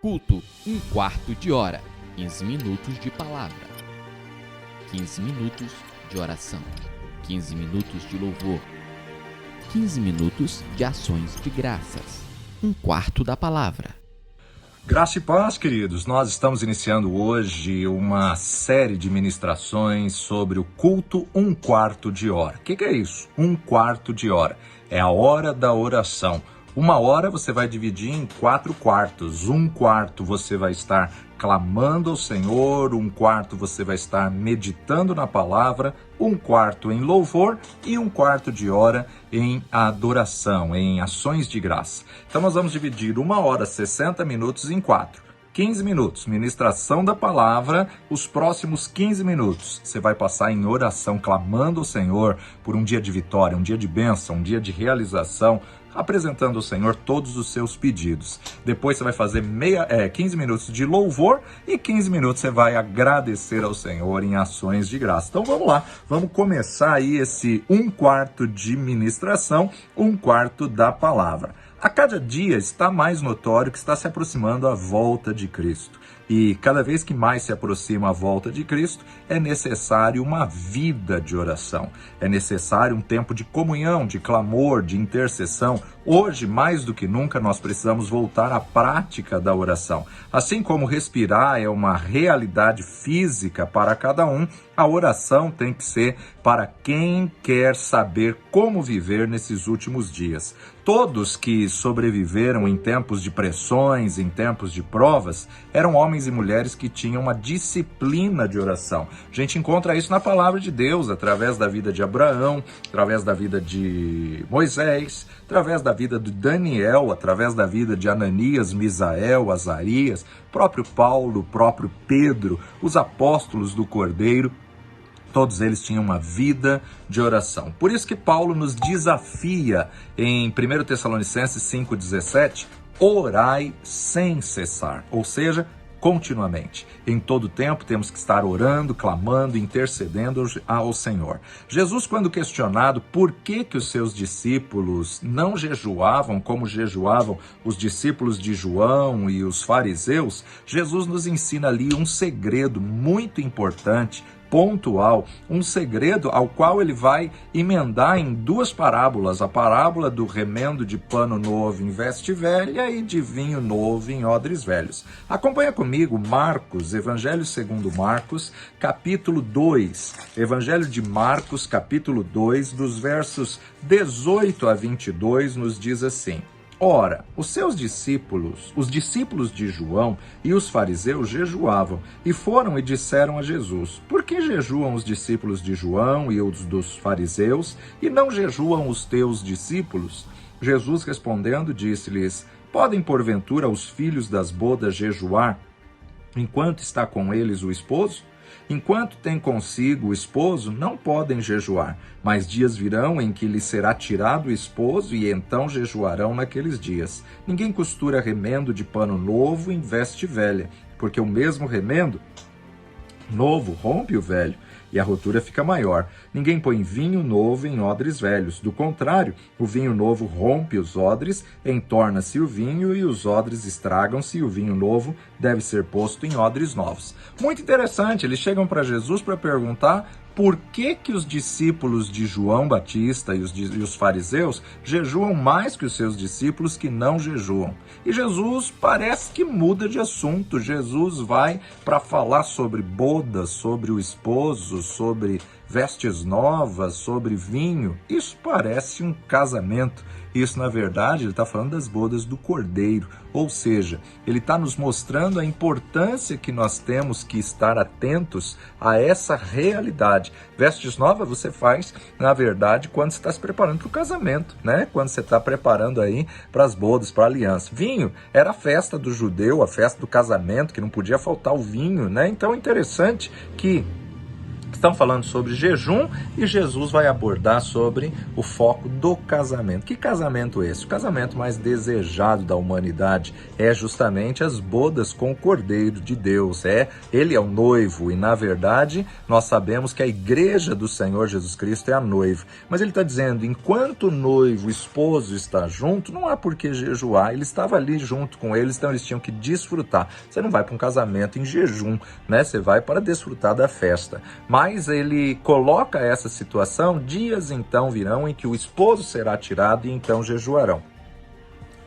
Culto, 1/4 de hora, 15 minutos de palavra, 15 minutos de oração, 15 minutos de louvor, 15 minutos de ações de graças, 1/4 da palavra. Graça e paz, queridos. Nós estamos iniciando hoje uma série de ministrações sobre o culto 1/4 de hora. O que é isso? 1/4 de hora. É a hora da oração. 1 hora você vai dividir em 4 quartos. 1/4 você vai estar clamando ao Senhor, 1/4 você vai estar meditando na palavra, 1/4 em louvor e 1/4 de hora em adoração, em ações de graça. Então nós vamos dividir 1 hora, 60 minutos em 4. 15 minutos, ministração da palavra, os próximos 15 minutos você vai passar em oração, clamando ao Senhor por um dia de vitória, um dia de bênção, um dia de realização, apresentando ao Senhor todos os seus pedidos. Depois você vai fazer 15 minutos de louvor e 15 minutos você vai agradecer ao Senhor em ações de graça. Então vamos lá, vamos começar aí esse 1/4 de ministração, 1/4 da palavra. A cada dia está mais notório que está se aproximando a volta de Cristo. E cada vez que mais se aproxima a volta de Cristo, é necessário uma vida de oração. É necessário um tempo de comunhão, de clamor, de intercessão. Hoje, mais do que nunca, nós precisamos voltar à prática da oração. Assim como respirar é uma realidade física para cada um, a oração tem que ser para quem quer saber como viver nesses últimos dias. Todos que sobreviveram em tempos de pressões, em tempos de provas, eram homens e mulheres que tinham uma disciplina de oração. A gente encontra isso na palavra de Deus, através da vida de Abraão, através da vida de Moisés, através da vida de Daniel, através da vida de Ananias, Misael, Azarias, próprio Paulo, próprio Pedro, os apóstolos do Cordeiro. Todos eles tinham uma vida de oração. Por isso que Paulo nos desafia em 1 Tessalonicenses 5,17, orai sem cessar, ou seja, continuamente. Em todo tempo temos que estar orando, clamando, intercedendo ao Senhor. Jesus, quando questionado por que os seus discípulos não jejuavam como jejuavam os discípulos de João e os fariseus, Jesus nos ensina ali um segredo muito importante, pontual, um segredo ao qual ele vai emendar em 2 parábolas, a parábola do remendo de pano novo em veste velha e de vinho novo em odres velhos. Acompanha comigo Marcos, Evangelho segundo Marcos, capítulo 2, Evangelho de Marcos, capítulo 2, dos versos 18 a 22, nos diz assim: Ora, os discípulos de João e os fariseus jejuavam, e foram e disseram a Jesus: Por que jejuam os discípulos de João e os dos fariseus, e não jejuam os teus discípulos? Jesus respondendo disse-lhes: Podem porventura os filhos das bodas jejuar, enquanto está com eles o esposo? Enquanto tem consigo o esposo, não podem jejuar, mas dias virão em que lhes será tirado o esposo, e então jejuarão naqueles dias. Ninguém costura remendo de pano novo em veste velha, porque o mesmo remendo novo rompe o velho, e a rotura fica maior. Ninguém põe vinho novo em odres velhos. Do contrário, o vinho novo rompe os odres, entorna-se o vinho e os odres estragam-se, e o vinho novo deve ser posto em odres novos. Muito interessante, eles chegam para Jesus para perguntar por que os discípulos de João Batista e os fariseus jejuam mais que os seus discípulos que não jejuam. E Jesus parece que muda de assunto. Jesus vai para falar sobre bodas, sobre o esposo, sobre vestes novas, sobre vinho. Isso parece um casamento. Isso, na verdade, ele está falando das bodas do Cordeiro. Ou seja, ele está nos mostrando a importância que nós temos que estar atentos a essa realidade. Vestes novas você faz, na verdade, quando você está se preparando para o casamento, né? Quando você está preparando aí para as bodas, para a aliança. Vinho era a festa do judeu, a festa do casamento, que não podia faltar o vinho, né? Então é interessante que Estamos falando sobre jejum e Jesus vai abordar sobre o foco do casamento. Que casamento é esse? O casamento mais desejado da humanidade é justamente as bodas com o Cordeiro de Deus. Ele é o noivo e, na verdade, nós sabemos que a igreja do Senhor Jesus Cristo é a noiva. Mas ele está dizendo, enquanto o noivo, o esposo está junto, não há por que jejuar. Ele estava ali junto com eles, então eles tinham que desfrutar. Você não vai para um casamento em jejum, né? Você vai para desfrutar da festa. Mas ele coloca essa situação, dias então virão em que o esposo será tirado e então jejuarão.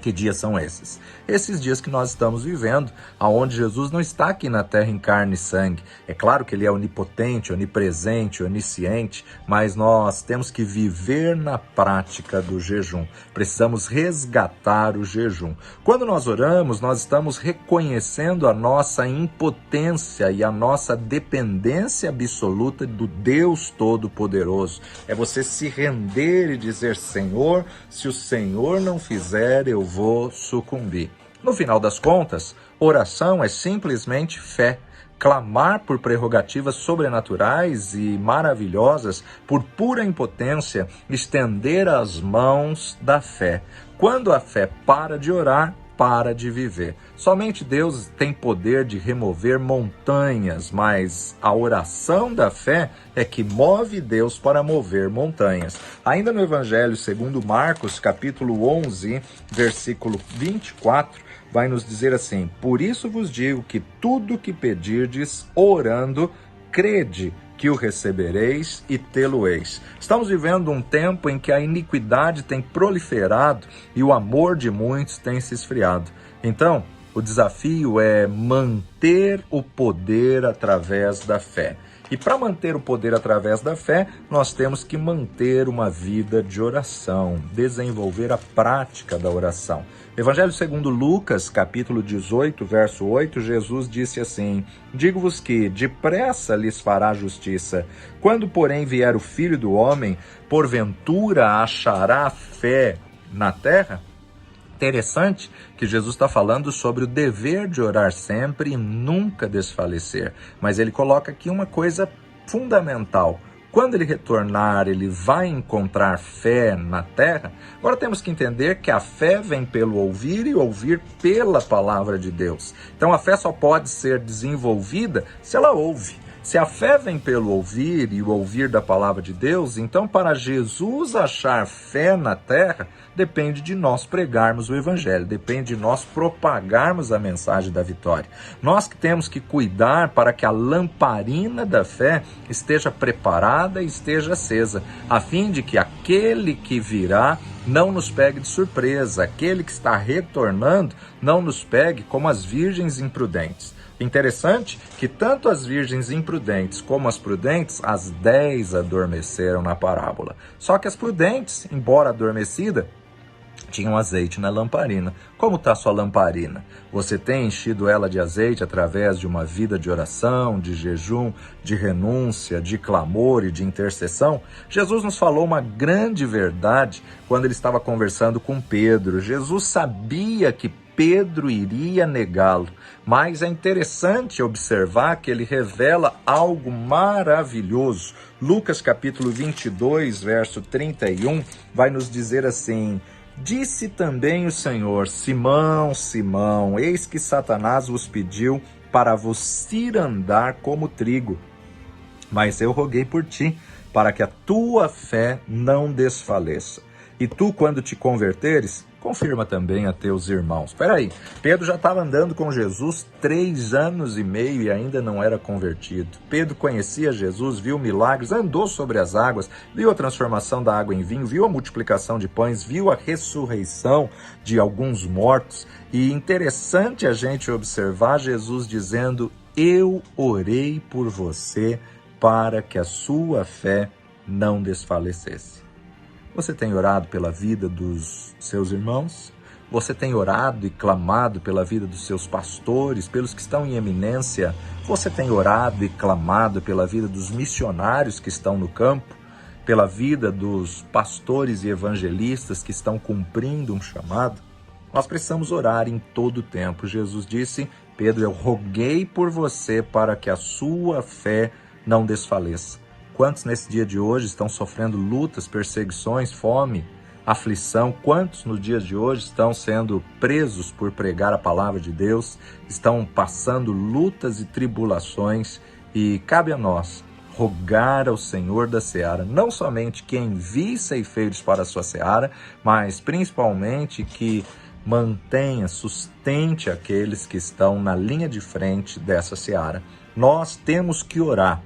Que dias são esses? Esses dias que nós estamos vivendo, onde Jesus não está aqui na terra em carne e sangue. É claro que ele é onipotente, onipresente, onisciente, mas nós temos que viver na prática do jejum. Precisamos resgatar o jejum. Quando nós oramos, nós estamos reconhecendo a nossa impotência e a nossa dependência absoluta do Deus Todo-Poderoso. É você se render e dizer, Senhor, se o Senhor não fizer, eu vou sucumbir. No final das contas, oração é simplesmente fé. Clamar por prerrogativas sobrenaturais e maravilhosas, por pura impotência, estender as mãos da fé. Quando a fé para de orar, para de viver. Somente Deus tem poder de remover montanhas, mas a oração da fé é que move Deus para mover montanhas. Ainda no Evangelho segundo Marcos, capítulo 11, versículo 24, vai nos dizer assim, por isso vos digo que tudo que pedirdes orando, crede que o recebereis e tê-lo-eis. Estamos vivendo um tempo em que a iniquidade tem proliferado e o amor de muitos tem se esfriado. Então, o desafio é manter o poder através da fé. E para manter o poder através da fé, nós temos que manter uma vida de oração, desenvolver a prática da oração. Evangelho segundo Lucas, capítulo 18, verso 8, Jesus disse assim, digo-vos que depressa lhes fará justiça. Quando, porém, vier o Filho do Homem, porventura achará fé na terra? Interessante que Jesus está falando sobre o dever de orar sempre e nunca desfalecer. Mas ele coloca aqui uma coisa fundamental. Quando ele retornar, ele vai encontrar fé na terra? Agora temos que entender que a fé vem pelo ouvir e ouvir pela palavra de Deus. Então a fé só pode ser desenvolvida se ela ouve. Se a fé vem pelo ouvir e o ouvir da palavra de Deus, então para Jesus achar fé na terra, depende de nós pregarmos o evangelho, depende de nós propagarmos a mensagem da vitória. Nós que temos que cuidar para que a lamparina da fé esteja preparada e esteja acesa, a fim de que aquele que virá não nos pegue de surpresa, aquele que está retornando não nos pegue como as virgens imprudentes. Interessante que tanto as virgens imprudentes como as prudentes, as 10 adormeceram na parábola. Só que as prudentes, embora adormecida, tinham azeite na lamparina. Como está sua lamparina? Você tem enchido ela de azeite através de uma vida de oração, de jejum, de renúncia, de clamor e de intercessão? Jesus nos falou uma grande verdade quando ele estava conversando com Pedro. Jesus sabia que Pedro iria negá-lo, mas é interessante observar que ele revela algo maravilhoso. Lucas capítulo 22, verso 31, vai nos dizer assim, disse também o Senhor, Simão, Simão, eis que Satanás vos pediu para vos cirandar como trigo, mas eu roguei por ti, para que a tua fé não desfaleça. E tu, quando te converteres, confirma também a teus irmãos. Espera aí, Pedro já estava andando com Jesus 3 anos e meio e ainda não era convertido. Pedro conhecia Jesus, viu milagres, andou sobre as águas, viu a transformação da água em vinho, viu a multiplicação de pães, viu a ressurreição de alguns mortos. E interessante a gente observar Jesus dizendo, eu orei por você para que a sua fé não desfalecesse. Você tem orado pela vida dos seus irmãos? Você tem orado e clamado pela vida dos seus pastores, pelos que estão em eminência? Você tem orado e clamado pela vida dos missionários que estão no campo? Pela vida dos pastores e evangelistas que estão cumprindo um chamado? Nós precisamos orar em todo o tempo. Jesus disse, Pedro, eu roguei por você para que a sua fé não desfaleça. Quantos nesse dia de hoje estão sofrendo lutas, perseguições, fome, aflição? Quantos nos dias de hoje estão sendo presos por pregar a palavra de Deus, estão passando lutas e tribulações? E cabe a nós rogar ao Senhor da seara, não somente que envie ceifeiros para a sua seara, mas principalmente que mantenha, sustente aqueles que estão na linha de frente dessa seara. Nós temos que orar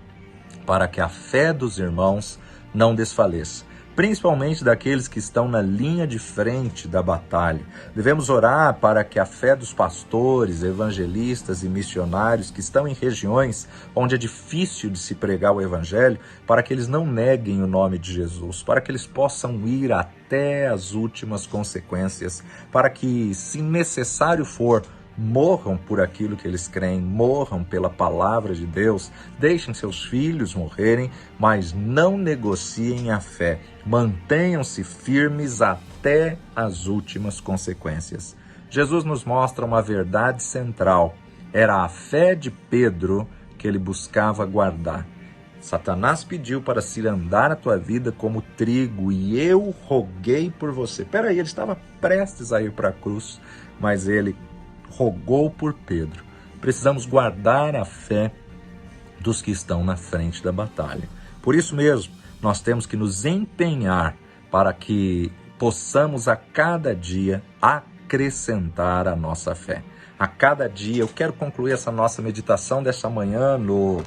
para que a fé dos irmãos não desfaleça, principalmente daqueles que estão na linha de frente da batalha. Devemos orar para que a fé dos pastores, evangelistas e missionários que estão em regiões onde é difícil de se pregar o evangelho, para que eles não neguem o nome de Jesus, para que eles possam ir até as últimas consequências, para que, se necessário for, morram por aquilo que eles creem, morram pela palavra de Deus, deixem seus filhos morrerem, mas não negociem a fé, mantenham-se firmes até as últimas consequências. Jesus nos mostra uma verdade central, era a fé de Pedro que ele buscava guardar. Satanás pediu para cirandar a tua vida como trigo e eu roguei por você. Peraí, ele estava prestes a ir para a cruz, mas ele rogou por Pedro. Precisamos guardar a fé dos que estão na frente da batalha. Por isso mesmo, nós temos que nos empenhar para que possamos a cada dia acrescentar a nossa fé. A cada dia, eu quero concluir essa nossa meditação dessa manhã no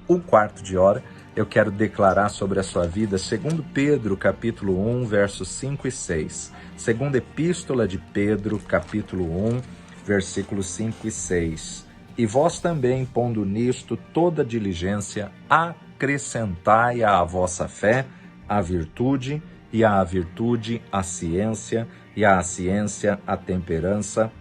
1/4 de hora. Eu quero declarar sobre a sua vida, segundo Pedro, capítulo 1, versos 5 e 6. Segunda Epístola de Pedro, capítulo 1, versículos 5 e 6. E vós também, pondo nisto toda diligência, acrescentai à vossa fé a virtude, e à virtude a ciência, e à ciência a temperança,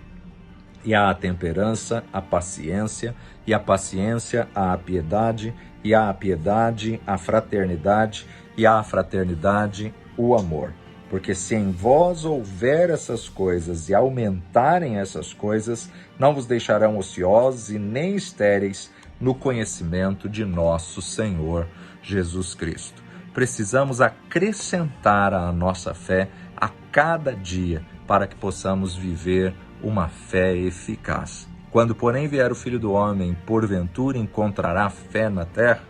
e à temperança a paciência, e à paciência a piedade, e à piedade a fraternidade, e à fraternidade o amor. Porque se em vós houver essas coisas e aumentarem essas coisas, não vos deixarão ociosos e nem estéreis no conhecimento de nosso Senhor Jesus Cristo. Precisamos acrescentar à nossa fé a cada dia para que possamos viver uma fé eficaz. Quando, porém, vier o Filho do Homem, porventura encontrará fé na terra?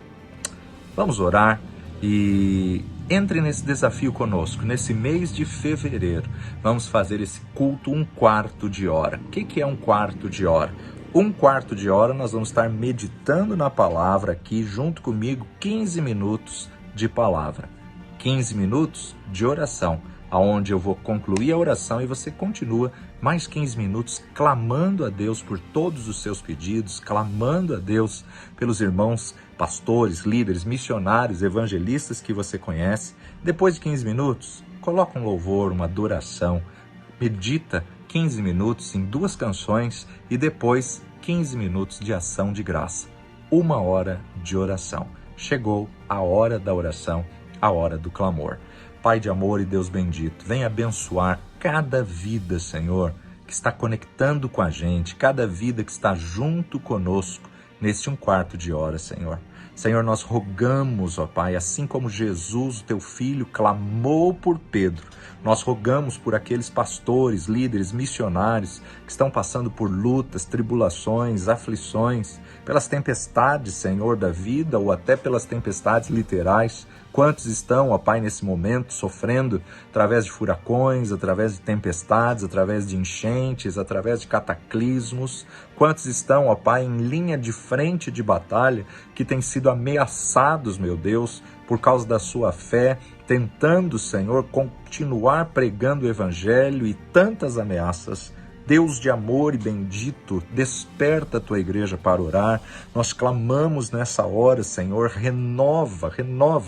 Vamos orar e entre nesse desafio conosco, nesse mês de fevereiro. Vamos fazer esse culto 1/4 de hora. O que é 1/4 de hora? 1/4 de hora nós vamos estar meditando na palavra aqui, junto comigo, 15 minutos de palavra. 15 minutos de oração, aonde eu vou concluir a oração e você continua mais 15 minutos clamando a Deus por todos os seus pedidos, clamando a Deus pelos irmãos pastores, líderes, missionários, evangelistas que você conhece. Depois de 15 minutos, coloca um louvor, uma adoração, medita 15 minutos em 2 canções e depois 15 minutos de ação de graça. 1 hora de oração. Chegou a hora da oração, a hora do clamor. Pai de amor e Deus bendito, venha abençoar cada vida, Senhor, que está conectando com a gente, cada vida que está junto conosco neste 1/4 de hora, Senhor. Senhor, nós rogamos, ó Pai, assim como Jesus, o teu filho, clamou por Pedro, nós rogamos por aqueles pastores, líderes, missionários que estão passando por lutas, tribulações, aflições, pelas tempestades, Senhor, da vida ou até pelas tempestades literais. Quantos estão, ó Pai, nesse momento sofrendo através de furacões, através de tempestades, através de enchentes, através de cataclismos? Quantos estão, ó Pai, em linha de frente de batalha, que têm sido ameaçados, meu Deus, por causa da sua fé, tentando, Senhor, continuar pregando o Evangelho e tantas ameaças? Deus de amor e bendito, desperta a tua igreja para orar. Nós clamamos nessa hora, Senhor, renova,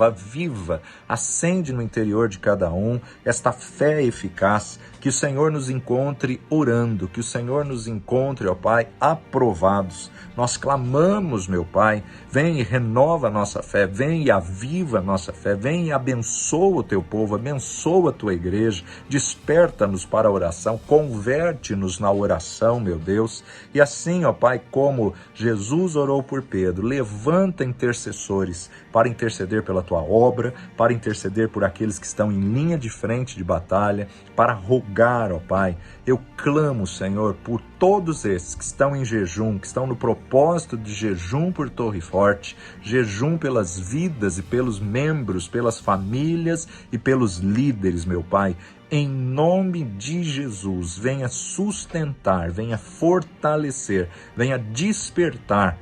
aviva, acende no interior de cada um esta fé eficaz Que o Senhor nos encontre orando, que o Senhor nos encontre, ó Pai, aprovados. Nós clamamos, meu Pai, vem e renova a nossa fé, vem e aviva a nossa fé, vem e abençoa o teu povo, abençoa a tua igreja, desperta-nos para a oração, converte-nos na oração, meu Deus. E assim, ó Pai, como Jesus orou por Pedro, levanta intercessores para interceder pela tua obra, para interceder por aqueles que estão em linha de frente de batalha, para rogar, ó Pai. Eu clamo, Senhor, por todos esses que estão em jejum, que estão no propósito de jejum por Torre Forte, jejum pelas vidas e pelos membros, pelas famílias e pelos líderes, meu Pai. Em nome de Jesus, venha sustentar, venha fortalecer, venha despertar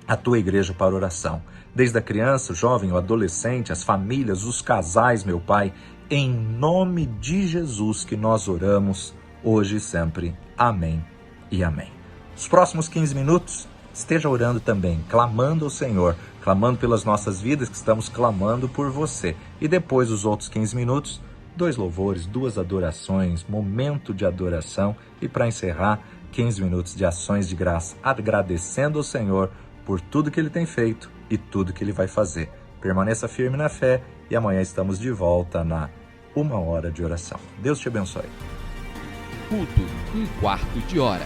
a tua igreja para oração. Desde a criança, o jovem, o adolescente, as famílias, os casais, meu Pai, em nome de Jesus que nós oramos, hoje e sempre. Amém e amém. Os próximos 15 minutos, esteja orando também, clamando ao Senhor, clamando pelas nossas vidas, que estamos clamando por você. E depois, os outros 15 minutos, 2 louvores, 2 adorações, momento de adoração. E para encerrar, 15 minutos de ações de graça, agradecendo ao Senhor por tudo que Ele tem feito e tudo que Ele vai fazer. Permaneça firme na fé e amanhã estamos de volta na 1 hora de oração. Deus te abençoe. Culto 1/4 de hora.